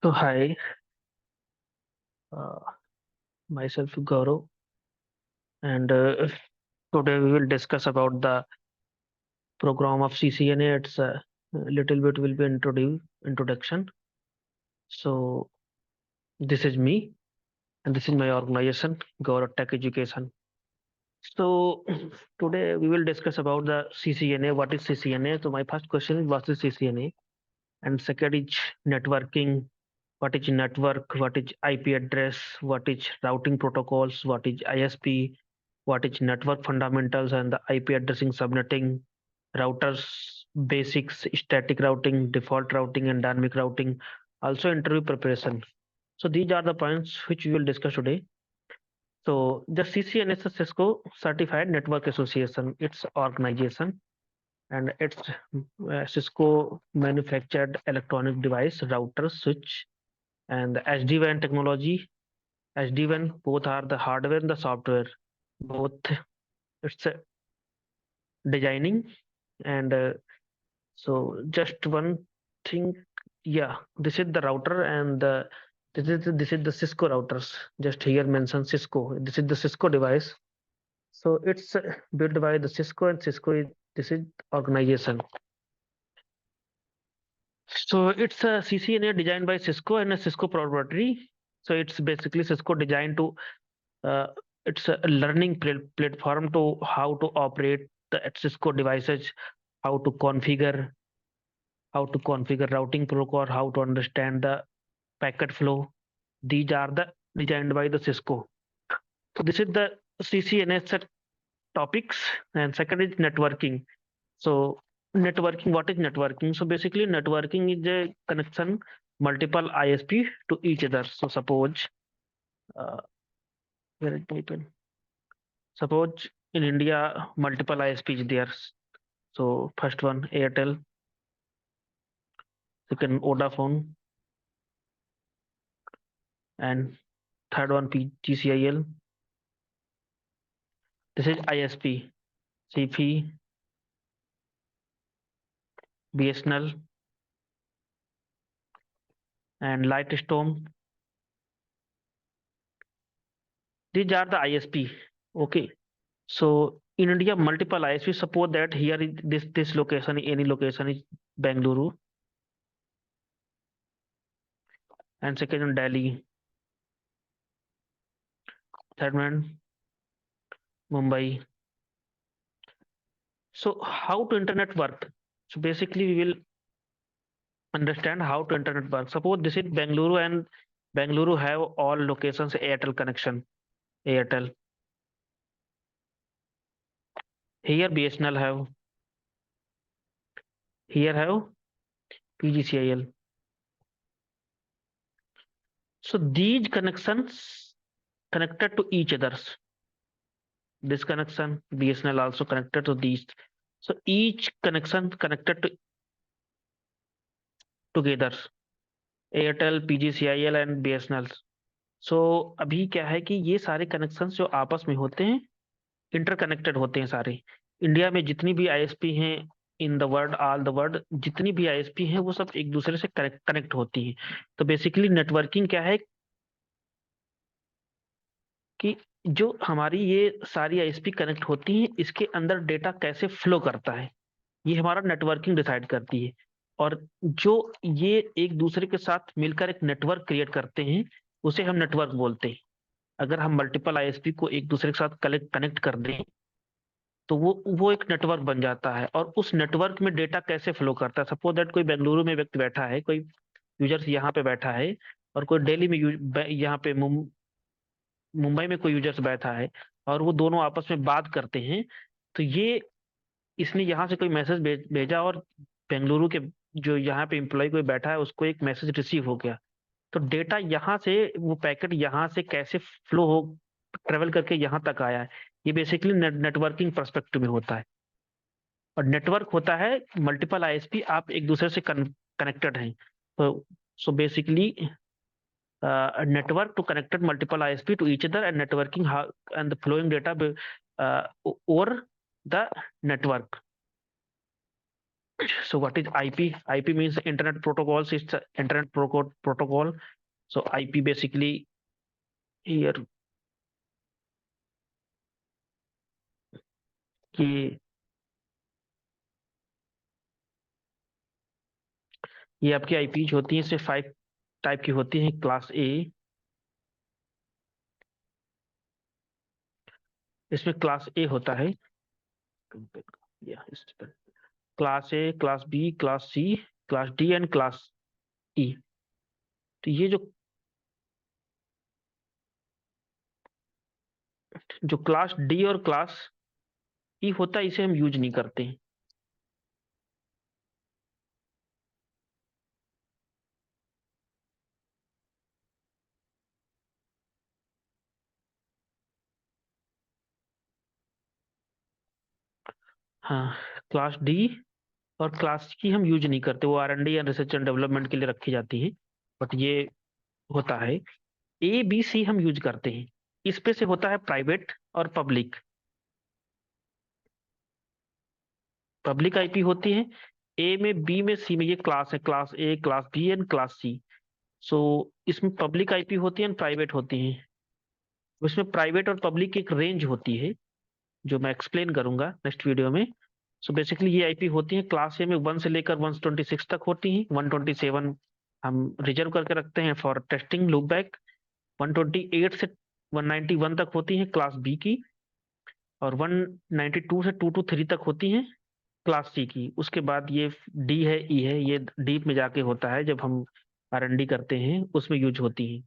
So hi, uh, myself Gaurav, and today we will discuss about the program of CCNA. It's a little bit will be introduction. So this is me, and this is my organization, Gaurav Tech Education. So today we will discuss about the CCNA. What is CCNA? So my first question is what is CCNA, and second is networking. What is network? What is IP address? What is routing protocols? What is ISP? What is network fundamentals and the IP addressing subnetting, routers, basics, static routing, default routing, and dynamic routing. Also interview preparation. So these are the points which we will discuss today. So the CCNA is a Cisco Certified Network Association. It's organization and it's Cisco manufactured electronic device, router, switch, and the SD-WAN technology. SD-WAN both are the hardware and the software. Both it's designing and so just one thing. Yeah, this is the router and this is the Cisco routers. Just here mention Cisco. This is the Cisco device. So it's built by the Cisco and Cisco is this is organization. So it's a CCNA designed by Cisco and a Cisco proprietary. So it's basically Cisco designed to uh, it's a learning platform to how to operate the Cisco devices, how to configure, routing protocol, how to understand the packet flow. These are the designed by the Cisco. So this is the CCNS topics, and second is networking. So networking, what is networking? So basically, networking is a connection multiple ISP to each other. So suppose uh, where it open. Suppose in India multiple ISP is there. So first one Airtel, second Vodafone, and third one PGCIL. This is ISP, CP, BSNL, and Lightstorm. These are the ISP. Okay. So in India, multiple ISP. Suppose that here is this location, any location is Bangalore, and second one Delhi, third one Mumbai. So how to internet work? So basically, we will understand how to internet work. Suppose this is Bangalore and Bangalore have all locations Airtel connection. Airtel. Here BSNL have. Here have PGCIL. So these connections connected to each others. This connection, BSNL also connected to these. So each connection connected to together. Airtel, PGCIL and BSNL. सो अभी क्या है कि ये सारे connection जो आपस में होते हैं इंटरकनेक्टेड होते हैं सारे। इंडिया में जितनी भी आईएसपी हैं in the world all the world जितनी भी आईएसपी हैं वो सब एक दूसरे से कनेक्ट होती हैं। तो बेसिकली नेटवर्किंग क्या है कि जो हमारी ये सारी आईएसपी कनेक्ट होती हैं इसके अंदर डेटा कैसे फ्लो करता है ये हमारा नेटवर्किंग डिसाइड करती है। और जो ये एक दूसरे के साथ मिलकर एक नेटवर्क क्रिएट करते हैं उसे हम नेटवर्क बोलते हैं। अगर हम मल्टीपल आईएसपी को एक दूसरे के साथ कनेक्ट कर दें तो वो एक नेटवर्क बन जाता है और उस नेटवर्क में डेटा कैसे फ्लो करता है। सपोज दैट कोई बेंगलुरु में व्यक्ति बैठा है, कोई यूजर्स यहाँ पे बैठा है और कोई दिल्ली में यहाँ पे मुंबई में कोई यूजर्स बैठा है और वो दोनों आपस में बात करते हैं। तो ये इसने यहाँ से कोई मैसेज भेजा और बेंगलुरु के जो यहाँ पे एम्प्लॉय कोई बैठा है उसको एक मैसेज रिसीव हो गया। तो डेटा यहाँ से वो पैकेट यहाँ से कैसे फ्लो हो ट्रेवल करके यहाँ तक आया है ये बेसिकली नेटवर्किंग परस्पेक्टिव में होता है। और नेटवर्क होता है मल्टीपल आईएसपी आप एक दूसरे से कनेक्टेड हैं। तो so basically network to connected multiple ISP to each other and networking how, and the flowing data over the network. So what is IP? IP means internet protocols. It's the internet protocol. So IP basically here कि ये आपकी IPs होती हैं, सिर्फ 5 type की होती हैं। Class ए, इसमें क्लास ए होता है, class A, class B, class C, class D and class E. तो ये जो क्लास डी और क्लास ई होता है, इसे हम यूज नहीं करते हैं। हाँ, क्लास डी और क्लास की हम यूज नहीं करते, वो R&D या रिसर्च एंड डेवलपमेंट के लिए रखी जाती है। बट ये होता है ए बी सी हम यूज करते हैं। इस पे से होता है प्राइवेट और पब्लिक। पब्लिक आईपी होती है ए में, बी में, सी में। ये क्लास है, class A, class B and class C. So इसमें पब्लिक आईपी होती है एंड प्राइवेट होती है। इसमें प्राइवेट और पब्लिक की एक रेंज होती है जो मैं एक्सप्लेन करूंगा नेक्स्ट वीडियो में। सो बेसिकली ये आईपी होती है क्लास ए में 1 से लेकर 126 तक होती है। 127 हम रिजर्व करके रखते हैं फॉर टेस्टिंग लूप बैक। 128 से 191 तक होती है क्लास बी की, और 192 से 223 तक होती है क्लास सी की। उसके बाद ये डी है, ई है, ये डीप में जाके होता है जब हम R&D करते हैं, उसमें यूज होती है।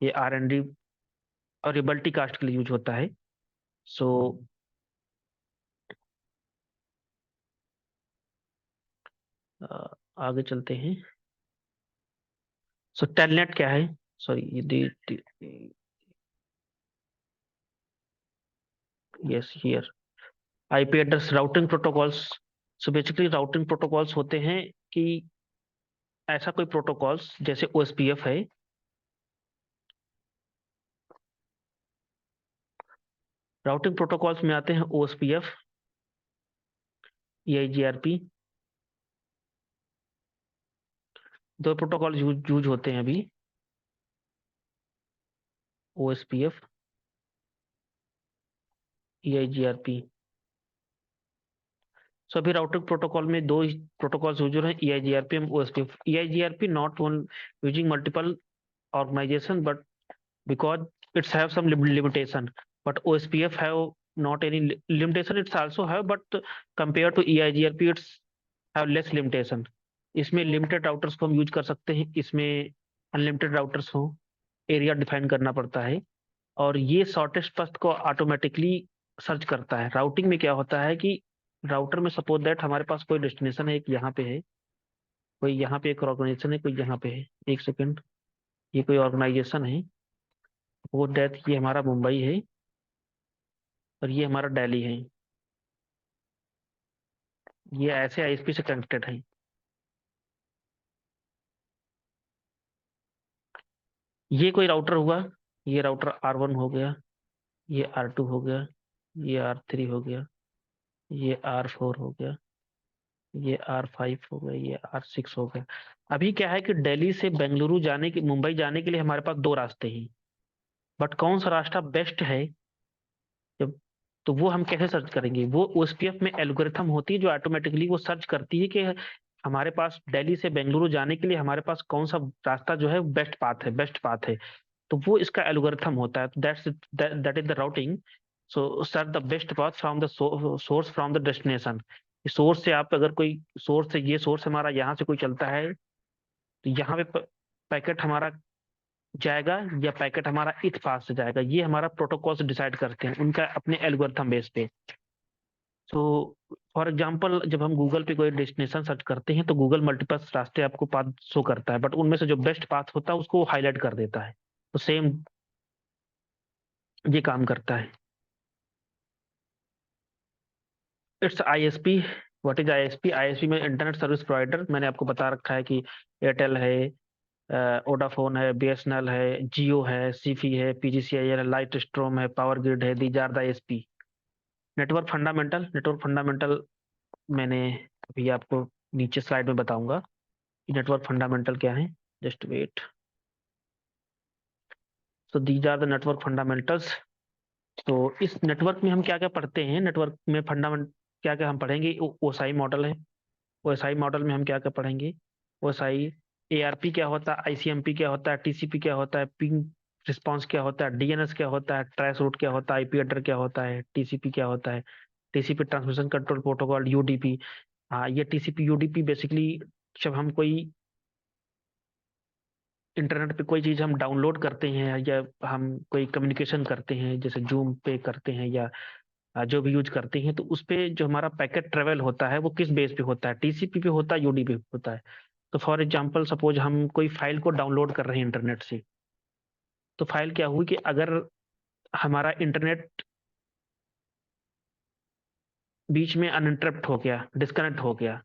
ये R&D और ये मल्टी कास्ट के लिए यूज होता है। सो आगे चलते हैं। सो टेलनेट क्या है? Sorry, yes here, IP address routing protocols. So basically routing protocols होते हैं कि ऐसा कोई प्रोटोकॉल्स जैसे OSPF है। राउटिंग प्रोटोकॉल्स में आते हैं OSPF, EIGRP। दो प्रोटोकॉल यूज होते हैं अभी, OSPF, EIGRP। सो अभी राउटिंग प्रोटोकॉल में दो प्रोटोकॉल्स यूज हो रहे हैं, EIGRP and OSPF। EIGRP not one using multiple organization, but because it's have some limitation, but OSPF have not any limitation, it's also have, but compared to EIGRP it's have less limitation। इसमें limited routers को हम use कर सकते हैं, इसमें unlimited routers हो, area define करना पड़ता है। और ये शॉर्टेस्ट पाथ को ऑटोमेटिकली सर्च करता है। राउटिंग में क्या होता है कि राउटर में सपोज दैट हमारे पास कोई डेस्टिनेशन है, एक यहाँ पे है, कोई यहाँ पे एक ऑर्गेनाइजेशन है, कोई यहाँ पे है। एक सेकेंड, ये कोई ऑर्गेनाइजेशन है, वो दैट ये हमारा मुंबई है और ये हमारा दिल्ली है। ये ऐसे आईएसपी से कनेक्टेड है। ये कोई राउटर हुआ, ये राउटर R1 हो गया, ये R2 हो गया, ये R3 हो गया, ये R4 हो गया, ये R5 हो गया, ये R6 हो गया। अभी क्या है कि दिल्ली से बेंगलुरु जाने के, मुंबई जाने के लिए हमारे पास दो रास्ते हैं। बट कौन सा रास्ता बेस्ट है, जब तो वो हम कैसे सर्च करेंगे? वो OSPF में एल्गोरिथम होती है जो ऑटोमेटिकली वो सर्च करती है कि हमारे पास दिल्ली से बेंगलुरु जाने के लिए हमारे पास कौन सा रास्ता जो है बेस्ट पाथ है, बेस्ट पाथ है। तो वो इसका एल्गोरिथम होता है। That is the routing. So search the best path from the source from the destination. Source से आप अगर कोई सोर्स से, ये सोर्स हमारा यहाँ से कोई चलता है, तो यहाँ पे पैकेट हमारा जाएगा या पैकेट हमारा इस पास से जाएगा, ये हमारा प्रोटोकॉल से डिसाइड करते हैं उनका अपने एल्गोरिथम बेस पे। तो फॉर एग्जांपल जब हम गूगल पे कोई डेस्टिनेशन सर्च करते हैं तो गूगल मल्टीपल रास्ते आपको पाथ शो करता है, बट उनमें से जो बेस्ट पाथ होता है उसको हाईलाइट कर देता है। तो सेम ये काम करता है। It's ISP। What is ISP? ISP में इंटरनेट सर्विस प्रोवाइडर, मैंने आपको बता रखा है कि एयरटेल है, वोडाफोन है, BSNL है, जियो है, सीफी है, PGCIL है, लाइट स्ट्रोम है, पावर ग्रिड है। These are the ISP। Network fundamental, network fundamental मैंने अभी आपको नीचे स्लाइड में बताऊंगा कि नेटवर्क फंडामेंटल क्या है। Just wait. So these are the network fundamentals. तो इस नेटवर्क में हम क्या क्या पढ़ते हैं, नेटवर्क में फंडामेंट क्या क्या हम पढ़ेंगे। ओएसआई मॉडल है। ओएसआई मॉडल में हम क्या क्या पढ़ेंगे। ओएसआई एआरपी क्या होता है, आईसीएमपी क्या होता है, टीसीपी क्या होता है, पिंग रिस्पांस क्या होता है, डीएनएस क्या होता है, ट्रेस रूट क्या होता है, आईपी एड्रेस क्या होता है, टीसीपी क्या होता है, TCP transmission control protocol, UDP. हाँ, ये टीसीपी यूडीपी बेसिकली जब हम कोई इंटरनेट पे कोई चीज हम डाउनलोड करते हैं या हम कोई कम्युनिकेशन करते हैं, जैसे जूम पे करते हैं या जो भी यूज करते हैं, तो उस पे जो हमारा पैकेट ट्रेवल होता है वो किस बेस पे होता है, टीसीपी पे होता है, यूडीपी पे होता है। तो फॉर एग्जांपल सपोज हम कोई फाइल को डाउनलोड कर रहे हैं इंटरनेट से। तो फाइल क्या हुई कि अगर हमारा इंटरनेट बीच में अनइंटरप्ट हो गया, डिस्कनेक्ट हो गया,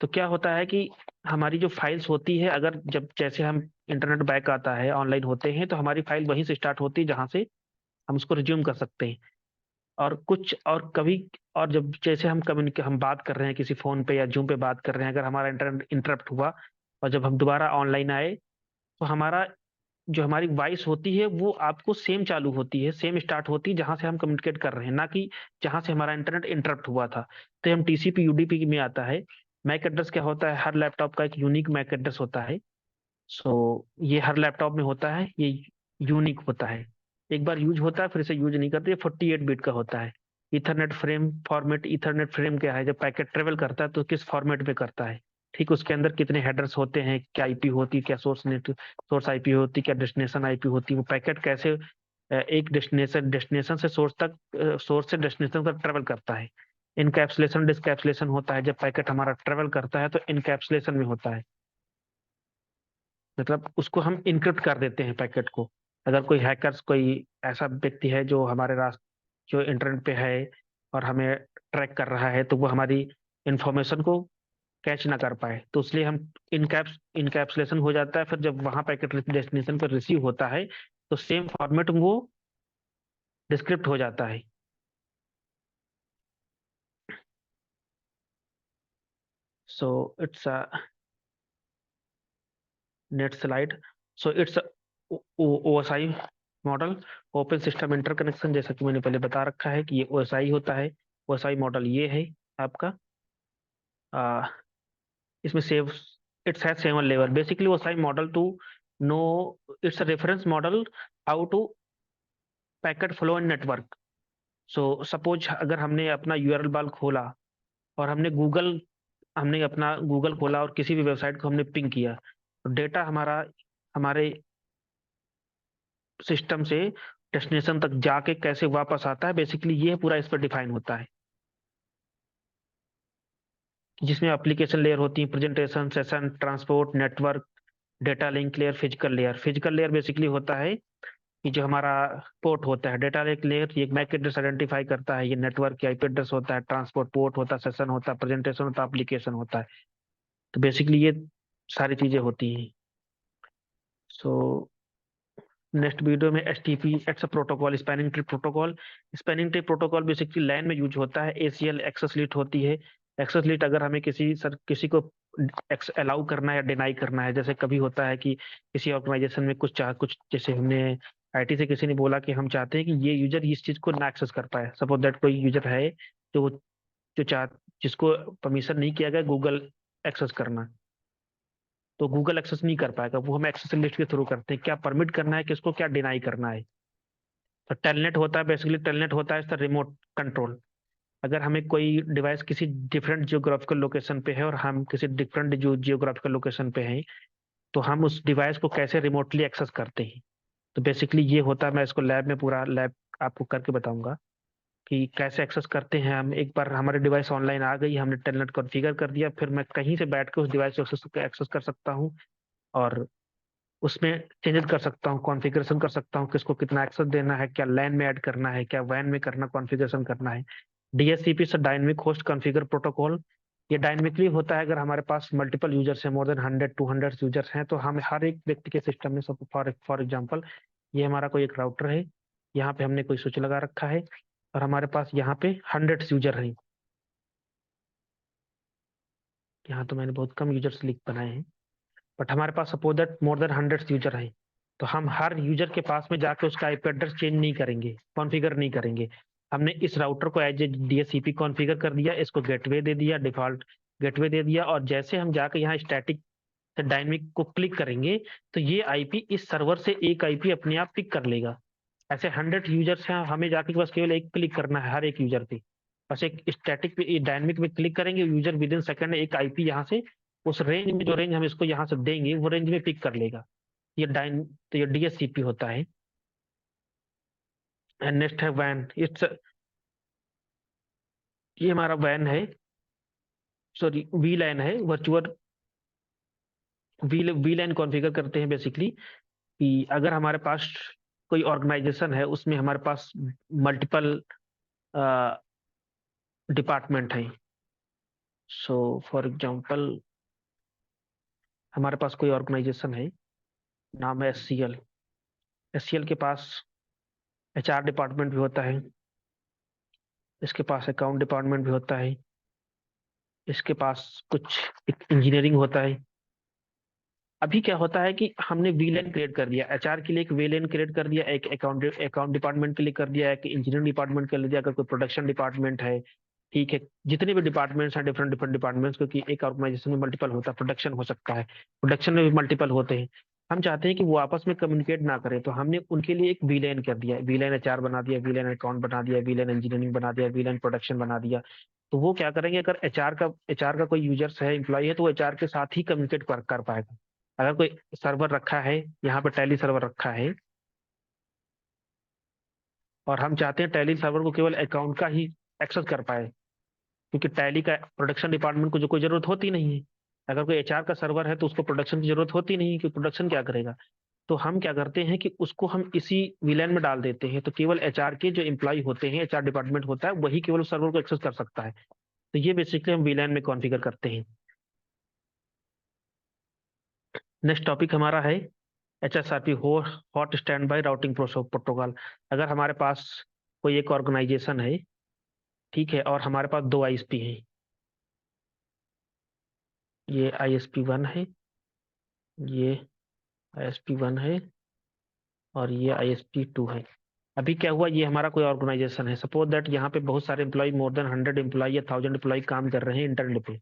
तो क्या होता है कि हमारी जो फाइल्स होती है, अगर जब जैसे हम इंटरनेट बैक आता है, ऑनलाइन होते हैं, तो हमारी फाइल वहीं से स्टार्ट होती है जहां से हम उसको रिज्यूम कर सकते हैं। और कुछ और कभी और जब जैसे हम बात कर रहे हैं किसी फोन पे या जूम पे बात कर रहे हैं, अगर हमारा इंटरनेट इंटरप्ट हुआ और जब हम दोबारा ऑनलाइन आए, तो हमारा जो हमारी वॉइस होती है वो आपको सेम चालू होती है, सेम स्टार्ट होती है जहां से हम कम्युनिकेट कर रहे हैं, ना कि जहां से हमारा इंटरनेट इंटरप्ट हुआ था। तो हम टीसीपी यूडीपी में आता है। मैक एड्रेस क्या होता है, हर लैपटॉप का एक यूनिक मैक एड्रेस होता है। सो ये हर लैपटॉप में होता है, ये यूनिक होता है। एक बार यूज होता है फिर से यूज नहीं करते। 48 बिट का होता है। Ethernet frame format, Ethernet frame क्या है, जब पैकेट ट्रेवल करता है तो किस फॉर्मेट में करता है। ठीक, उसके अंदर कितने हेडर्स होते हैं, क्या आईपी होती है, क्या सोर्स आईपी होती है, क्या डेस्टिनेशन आईपी होती है, वो पैकेट कैसे एक डेस्टिनेशन डेस्टिनेशन से सोर्स तक, सोर्स से डेस्टिनेशन तक ट्रेवल करता है। इनकैप्सुलेशन डिस्कैप्सुलेशन होता है, जब पैकेट हमारा ट्रेवल करता है तो इनकैप्सुलेशन में होता है। मतलब उसको हम इनक्रिप्ट कर देते हैं पैकेट को। अगर कोई हैकर्स, कोई ऐसा व्यक्ति है जो हमारे रास्ते, जो इंटरनेट पे है और हमें ट्रैक कर रहा है, तो वो हमारी इंफॉर्मेशन को कैच ना कर पाए, तो इसलिए हम इनकैप्सुलेशन हो जाता है। फिर जब वहां पैकेट डेस्टिनेशन पर रिसीव होता है, तो सेम फॉर्मेट में वो डिस्क्रिप्ट हो जाता है। So it's a net slide. So it's OSI model, open system interconnection, जैसा कि मैंने पहले बता रखा है कि ये ओएसआई होता है। ओएसआई मॉडल ये है आपका। आ, इसमें सेव it's has 7 level basically. OSI model to know, it's a reference model how to packet flow in network. So suppose अगर हमने अपना यूआरएल बार खोला और हमने अपना गूगल खोला और किसी भी वेबसाइट को हमने पिंग किया, तो डेटा हमारा हमारे सिस्टम से डेस्टिनेशन तक जाके कैसे वापस आता है, बेसिकली ये पूरा इस पर डिफाइन होता है। जिसमें एप्लीकेशन लेयर होती है, presentation, session, transport, network, data link layer, physical layer. Physical layer basically होता है कि जो हमारा पोर्ट होता है। डेटा लिंक लेयर ये मैक एड्रेस आइडेंटिफाई करता है, ये नेटवर्क या आईपी एड्रेस होता है, ट्रांसपोर्ट पोर्ट होता है, सेशन होता है, प्रेजेंटेशन होता है, एप्लीकेशन होता है। तो बेसिकली ये सारी चीजें होती हैं। सो नेक्स्ट वीडियो में STP, its protocol, spanning tree protocol. Spanning tree protocol basically LAN में यूज होता है। एसीएल एक्सेस लीट होती है। एक्सेस लीट अगर हमें किसी को अलाउ करना है या डिनाई करना है, जैसे कभी होता है कि किसी ऑर्गेनाइजेशन में कुछ जैसे हमने आईटी से किसी ने बोला कि हम चाहते हैं कि ये यूजर इस चीज को ना एक्सेस कर पाए। सपोज दैट कोई यूजर है जो जो चाह जिसको परमिशन नहीं किया गया गूगल एक्सेस करना, तो गूगल एक्सेस नहीं कर पाएगा। वो हम एक्सेस लिस्ट के थ्रू करते हैं, क्या परमिट करना है, किसको क्या डिनाई करना है। तो टेलनेट होता है, बेसिकली टेलनेट होता है इसका रिमोट कंट्रोल। अगर हमें कोई डिवाइस किसी डिफरेंट जियोग्राफिकल लोकेशन पे है और हम किसी डिफरेंट जियोग्राफिकल लोकेशन पे हैं, तो हम उस डिवाइस को कैसे रिमोटली एक्सेस करते हैं। तो बेसिकली ये होता है। मैं इसको लैब में पूरा लैब आपको करके बताऊंगा कि कैसे एक्सेस करते हैं हम। एक बार हमारे डिवाइस ऑनलाइन आ गई, हमने टेलनेट कॉन्फ़िगर कर दिया, फिर मैं कहीं से बैठ के उस डिवाइस को एक्सेस कर सकता हूँ और उसमें चेंजेस कर सकता हूँ, कॉन्फ़िगरेशन कर सकता हूँ, किसको कितना एक्सेस देना है, क्या लैन में ऐड करना है, क्या वैन में करना, कॉन्फ़िगरेशन करना है। डीएचसीपी से डायनेमिक होस्ट कॉन्फ़िगर प्रोटोकॉल। ये डायनेमिकली होता है अगर हमारे पास मल्टीपल यूजर्स हैं, मोर देन 100 200 यूजर्स हैं, तो हम हर एक व्यक्ति के सिस्टम में, सब फॉर एग्जांपल ये हमारा कोई एक राउटर है, यहाँ पे हमने कोई स्विच लगा रखा है और हमारे पास यहाँ पे 100 यूजर हैं। यहाँ तो मैंने बहुत कम यूजर्स लिख बनाए हैं, बट हमारे पास suppose that more than 100 user हैं, तो हम हर यूजर के पास में जाके उसका आईपी एड्रेस चेंज नहीं करेंगे, कॉन्फ़िगर नहीं करेंगे। हमने इस राउटर को एज ए डीएससीपी कॉन्फ़िगर कर दिया, इसको गेटवे दे दिया, डिफॉल्ट गेटवे दे दिया, और जैसे हम जाके यहाँ स्टैटिक से डायनेमिक को क्लिक करेंगे तो ये आईपी इस सर्वर से एक आईपी अपने आप पिक कर लेगा। ऐसे 100 यूजर्स हैं, हमें जाके बस केवल एक क्लिक करना है हर एक यूजर पे। बस एक स्टैटिक पे डायनेमिक में क्लिक करेंगे, यूजर विद इन सेकंड एक आईपी यहाँ से उस रेंज में, जो रेंज हम इसको यहाँ से देंगे वो रेंज में पिक कर लेगा। ये डाइन तो ये डीएससीपी होता है। एंड नेक्स्ट है वैन। इट्स ये हमारा वैन है, सॉरी वीलैन है, वर्चुअल वीलैन कॉन्फ़िगर करते हैं बेसिकली कि अगर हमारे पास कोई ऑर्गेनाइजेशन है, उसमें हमारे पास मल्टीपल डिपार्टमेंट है। सो फॉर एग्जांपल हमारे पास कोई ऑर्गेनाइजेशन है, नाम है एससीएल। एससीएल के पास एचआर डिपार्टमेंट भी होता है, इसके पास अकाउंट डिपार्टमेंट भी होता है, इसके पास कुछ इंजीनियरिंग होता है। अभी क्या होता है कि हमने वीलेन क्रिएट कर दिया, एचआर के लिए एक वीलेन क्रिएट कर दिया, एक अकाउंट डिपार्टमेंट के लिए कर दिया, एक इंजीनियरिंग डिपार्टमेंट के लिए दिया, अगर कोई प्रोडक्शन डिपार्टमेंट है, ठीक है, जितने भी डिपार्टमेंट्स हैं, डिफरेंट डिफरेंट डिपार्टमेंट्स, क्योंकि एक ऑर्गेनाइजेशन में मल्टीपल होता है, प्रोडक्शन हो सकता है, प्रोडक्शन में भी मल्टीपल होते हैं। हम चाहते हैं कि वो आपस में कम्युनिकेट ना करें, तो हमने उनके लिए एक वीलेन कर दिया, वीलेन एचआर बना दिया, वीलेन अकाउंट बना दिया, वीलेन इंजीनियरिंग बना दिया, वीलेन प्रोडक्शन बना दिया। तो वो क्या करेंगे, अगर एचआर का कोई यूजर्स है, एम्प्लॉय है, तो वो एचआर के साथ ही कम्युनिकेट कर पाएगा। अगर कोई सर्वर रखा है, यहाँ पे टैली सर्वर रखा है, और हम चाहते हैं टैली सर्वर को केवल अकाउंट का ही एक्सेस कर पाए, क्योंकि टैली का प्रोडक्शन डिपार्टमेंट को जो कोई जरूरत होती नहीं है। अगर कोई एचआर का सर्वर है तो उसको प्रोडक्शन की जरूरत होती नहीं है, क्योंकि प्रोडक्शन क्या करेगा। तो हम क्या करते हैं कि उसको हम इसी विलेन में डाल देते हैं, तो केवल एचआर के जो एम्प्लॉय होते हैं, एचआर डिपार्टमेंट होता है, वही केवल उस सर्वर को एक्सेस कर सकता है। तो ये बेसिकली हम विलेन में कॉन्फ़िगर करते हैं। नेक्स्ट टॉपिक हमारा है HSRP, hot stand by routing protocol. अगर हमारे पास कोई एक ऑर्गेनाइजेशन है, ठीक है, और हमारे पास दो आईएसपी हैं, ये ISP1 है, ये ISP1 है, और ये ISP2 है। अभी क्या हुआ, ये हमारा कोई ऑर्गेनाइजेशन है, सपोज दैट यहाँ पे बहुत सारे एम्प्लॉय, मोर देन 100 एम्प्लॉय या 1000 एम्प्लॉय काम कर रहे हैं इंटरनेट पे।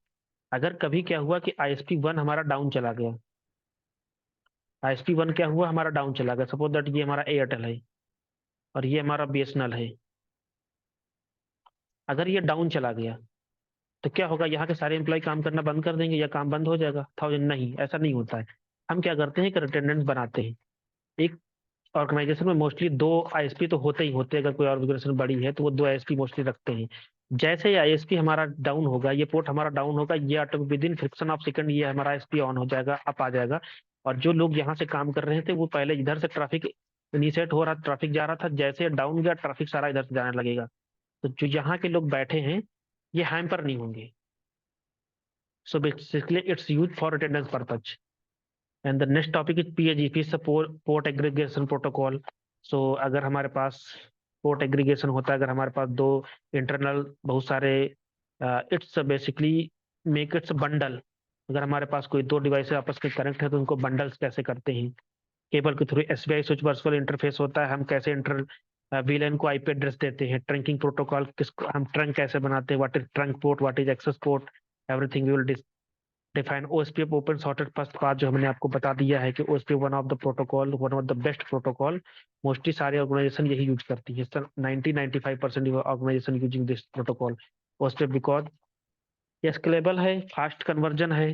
अगर कभी क्या हुआ कि ISP1 हमारा डाउन चला गया, ISP1 क्या हुआ, हमारा डाउन चला गया, सपोज दैट ये हमारा एयरटेल है और ये हमारा BSNL है। अगर ये डाउन चला गया तो क्या होगा, यहाँ के सारे एम्प्लॉय काम करना बंद कर देंगे या काम बंद हो जाएगा 1000? नहीं, ऐसा नहीं होता है। हम क्या करते हैं कि रिटेंडेंट बनाते हैं। एक ऑर्गेनाइजेशन में मोस्टली दो आईएसपी तो होते ही होते हैं, अगर कोई ऑर्गेनाइजेशन बड़ी है तो वो दो आईएसपी मोस्टली रखते हैं। जैसे ही आईएसपी हमारा डाउन होगा, ये पोर्ट हमारा डाउन होगा, ये auto with in friction of second ये हमारा आईएसपी ऑन हो जाएगा, अप आ जाएगा। और जो लोग यहाँ से काम कर रहे थे, वो पहले इधर से ट्रैफिक इनिशिएट हो रहा, ट्रैफिक जा रहा था, जैसे डाउन गया ट्रैफिक सारा इधर से जाने लगेगा। तो जो यहाँ के लोग बैठे हैं, ये हैम्पर नहीं होंगे। So basically, it's used for attendance purpose. And the next topic is PAGP, port aggregation protocol. So अगर हमारे पास पोर्ट एग्रीगेशन होता है, अगर हमारे पास दो इंटरनल बहुत सारे, it's basically make it's bundle. अगर हमारे पास कोई दो डिवाइस आपस में कनेक्ट है तो उनको बंडल्स कैसे करते हैं, केबल के through SPI switch virtual interface होता है, हम कैसे इंटर वीलैन को आईपी एड्रेस देते हैं, ट्रंकिंग प्रोटोकॉल किसको हम ट्रंक कैसे बनाते हैं, what is trunk port, what is access port, everything we will define. OSPF open sorted first path, जो हमने आपको बता दिया है कि OSPF one of the protocol, one of the best protocol, mostly सारे ऑर्गेनाइजेशन यही यूज करती है। Sir 90-95% organization using this protocol OSPF, because ये स्केलेबल है, फास्ट कन्वर्जन है।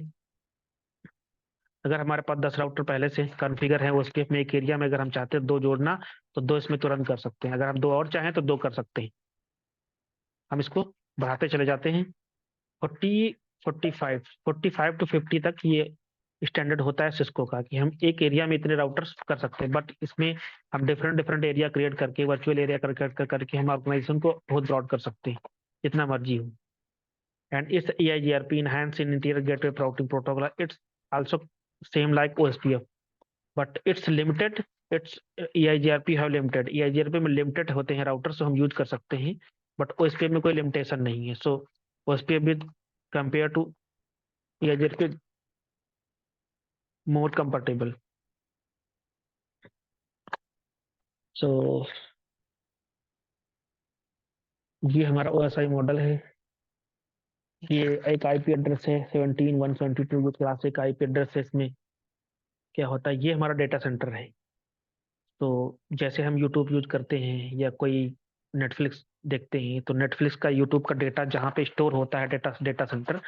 अगर हमारे पास 10 राउटर पहले से कॉन्फ़िगर है OSPF में, एक एरिया में अगर हम चाहते हैं दो जोड़ना, तो दो इसमें तुरंत कर सकते हैं। अगर हम दो और चाहें तो दो कर सकते हैं। हम इसको बढ़ाते चले जाते हैं। 45 टू 50 तक ये स्टैंडर्ड होता है सिस्को का, कि हम एक एरिया में इतने राउटर्स कर सकते हैं, बट इसमें हम डिफरेंट डिफरेंट एरिया क्रिएट करके, वर्चुअल एरिया करके हम ऑर्गेनाइजेशन को बहुत ब्रॉड कर सकते हैं, जितना मर्जी हो। And it's EIGRP, enhanced in interior gateway routing protocol, it's also same like OSPF, but it's limited। it's EIGRP have limited, EIGRP में लिमिटेड होते हैं राउटर्स, तो हम यूज कर सकते हैं, बट OSPF में कोई लिमिटेशन नहीं है। सो OSPF विद कंपेयर टू या जिसके मोर कंफर्टेबल। सो ये हमारा OSI मॉडल है। ये एक आईपी एड्रेस है 17.172 जो क्लासिक आईपी एड्रेस है। इसमें क्या होता है, ये हमारा डेटा सेंटर है। तो जैसे हम यूट्यूब यूज करते हैं या कोई नेटफ्लिक्स देखते हैं, तो नेटफ्लिक्स का यूट्यूब का डेटा जहाँ पे स्टोर होता है, डेटा डेटा सेंटर,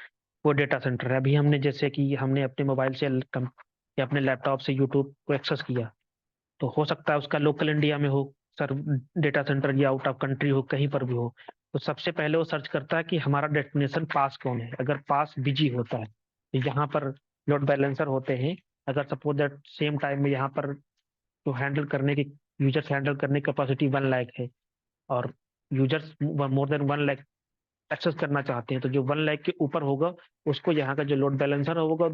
वो डेटा सेंटर है। अभी हमने जैसे कि हमने अपने मोबाइल से या अपने लैपटॉप से यूट्यूब को एक्सेस किया, तो हो सकता है उसका लोकल इंडिया में हो सर डेटा सेंटर, या आउट ऑफ कंट्री हो, कहीं पर भी हो। तो सबसे पहले वो सर्च करता है कि हमारा डेस्टिनेशन पास कौन है। अगर पास बिजी होता है, तो यहाँ पर लोड बैलेंसर होते हैं। अगर सपोज दैट सेम टाइम में यहाँ पर तो हैंडल करने की यूजर्स हैंडल करने की कैपेसिटी 1 लाख है, और users more than 1 lakh access करना चाहते हैं, तो जो 1 लाख के ऊपर होगा उसको यहाँ का जो लोड बैलेंसर होगा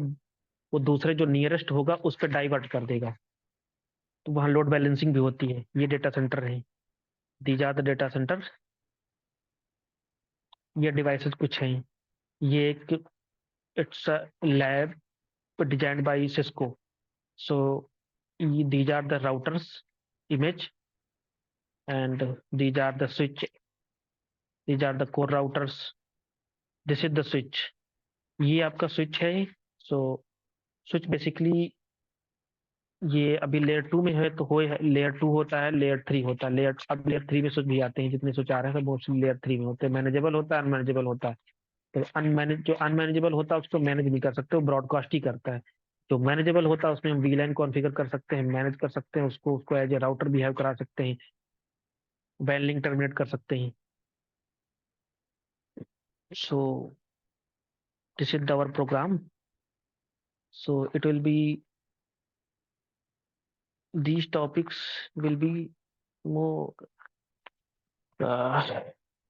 वो दूसरे जो नियरेस्ट होगा उस पर डाइवर्ट कर देगा। तो वहाँ लोड बैलेंसिंग भी होती है। ये डेटा सेंटर है, these are the data center. ये डिवाइसेस कुछ हैं। ये एक it's lab designed by Cisco. So these are the routers image, and these are the core routers. This is the switch. ये आपका स्विच है। सो स्विच बेसिकली ये अभी लेयर 2 में है, तो हो लेयर 2 होता है, लेयर 3 होता है। अब लेयर 3 में स्विच भी आते हैं। जितने स्विच आ रहे हैं सब मोस्टली लेयर 3 में होते हैं। मैनेजेबल होता है, अनमैनेजेबल होता है। तो जो अनमैनेजेबल होता है उसको मैनेज नहीं कर सकते, वो ब्रॉडकास्ट ही करता है। जो मैनेजेबल होता है उसमें हम वीलैन कॉन्फ़िगर कर सकते हैं, मैनेज कर सकते हैं उसको, एज ए राउटर बिहेव करा सकते हैं, वैन लिंक टर्मिनेट कर सकते हैं। So this is our program. So it will be these topics will be more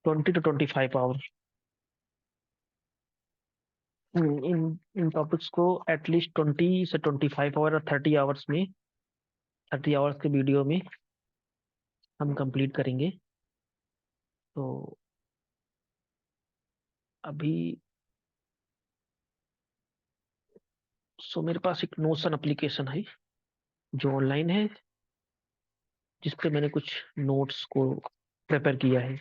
20 to 25 hours। इन टॉपिक्स को एटलीस्ट 20 से 25 आवर और 30 आवर्स में, 30 आवर्स के वीडियो में हम कंप्लीट करेंगे। तो अभी मेरे पास एक नोशन एप्लीकेशन है जो ऑनलाइन है, जिसपे मैंने कुछ नोट्स को प्रिपेयर किया है।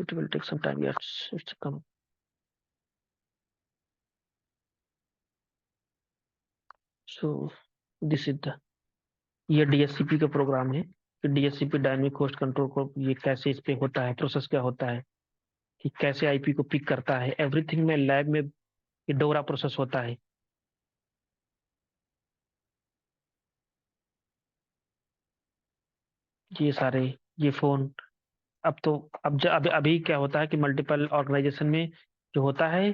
It will take some time, yes it's come. So this is the ये डीएससीपी का प्रोग्राम है कि डीएससीपी डायनेमिक होस्ट कंट्रोल को ये कैसे इस पे होता है, प्रोसेस क्या होता है, कि कैसे आईपी को पिक करता है। एवरीथिंग में लैब में ये डोरा प्रोसेस होता है। ये सारे ये फोन अब तो अभी क्या होता है कि मल्टीपल ऑर्गेनाइजेशन में जो होता है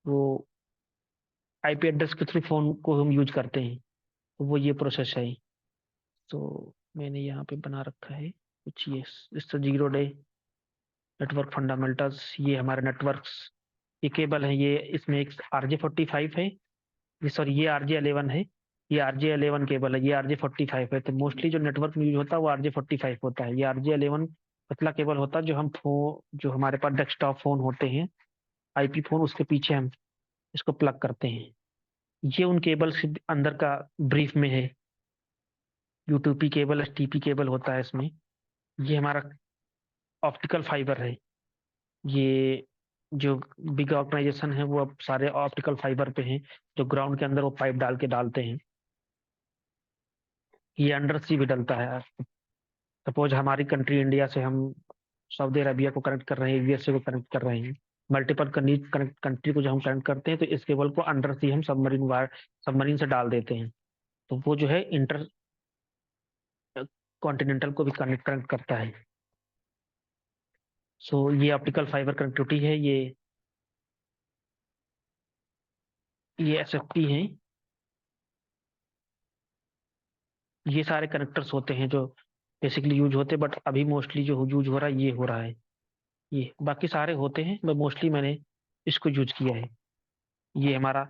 वो आईपी एड्रेस के थ्रू फोन को हम यूज करते हैं। तो वो ये प्रोसेस है। तो मैंने यहाँ पे बना रखा है कुछ ये इस 0 डे नेटवर्क फंडामेंटल्स। ये हमारे नेटवर्क्स ये केबल है। ये इसमें एक RJ45 है, ये सॉरी ये RJ11 है। ये RJ11 केबल है, ये RJ45 है। तो मोस्टली जो नेटवर्क में यूज होता है वो RJ45 होता है। ये RJ11 पतला केबल होता है, जो हमारे पास डेस्कटॉप फोन होते हैं, आईपी फोन, उसके पीछे हम इसको प्लग करते हैं। ये उन केबल के अंदर का ब्रीफ में है। यूटीपी केबल, एसटीपी केबल होता है इसमें। ये हमारा ऑप्टिकल फाइबर है। ये जो बिग ऑर्गेनाइजेशन है वो अब सारे ऑप्टिकल फाइबर पे हैं, जो ग्राउंड के अंदर वो पाइप डाल के डालते हैं। ये अंडर सी भी डलता है। सपोज हमारी कंट्री इंडिया से हम सऊदी अरबिया को कनेक्ट कर रहे हैं, यूएसए को कनेक्ट कर रहे हैं, मल्टीपल कंट्री को जब हम कनेक्ट करते हैं, तो इस केबल को अंडर सी हम सबमरीन से डाल देते हैं। तो वो जो है इंटर कॉन्टिनेंटल को भी कनेक्ट कनेक्ट करता है। ये ऑप्टिकल फाइबर कनेक्टिविटी है। ये एसएफटी है। ये सारे कनेक्टर्स होते हैं जो बेसिकली यूज होते हैं, बट अभी मोस्टली जो यूज हो रहा है ये हो रहा है। ये बाकी सारे होते हैं, बट मोस्टली मैंने इसको यूज किया है। ये हमारा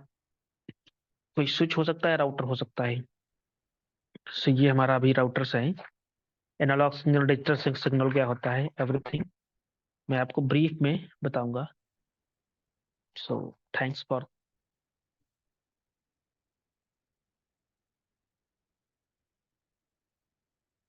कोई स्विच हो सकता है, राउटर हो सकता है। सो ये हमारा अभी राउटर्स है। एनालॉग सिग्नल, डिजिटल सिग्नल क्या होता है, एवरीथिंग मैं आपको ब्रीफ में बताऊंगा। So thanks for